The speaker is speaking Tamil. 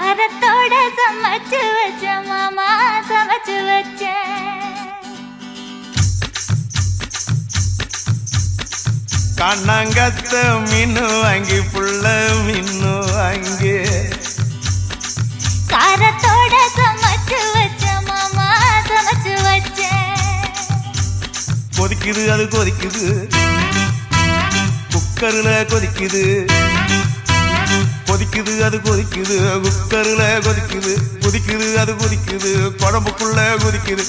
காரத்தோட சமைச்சு வச்ச மாமா சமைச்சு வச்ச கண்ணாங்கத்த மீனு வாங்கி புள்ள மீனு வாங்கி காரத்தோட சமைச்சு வச்ச மாமா சமைச்சு வச்ச கொதிக்குது அது கொதிக்குது குக்கர்ல கொதிக்குது கொதிக்குது அது கொதிக்குது குக்கர்ல கொதிக்குது கொதிக்குது அது கொதிக்குது குழம்புக்குள்ள கொதிக்குது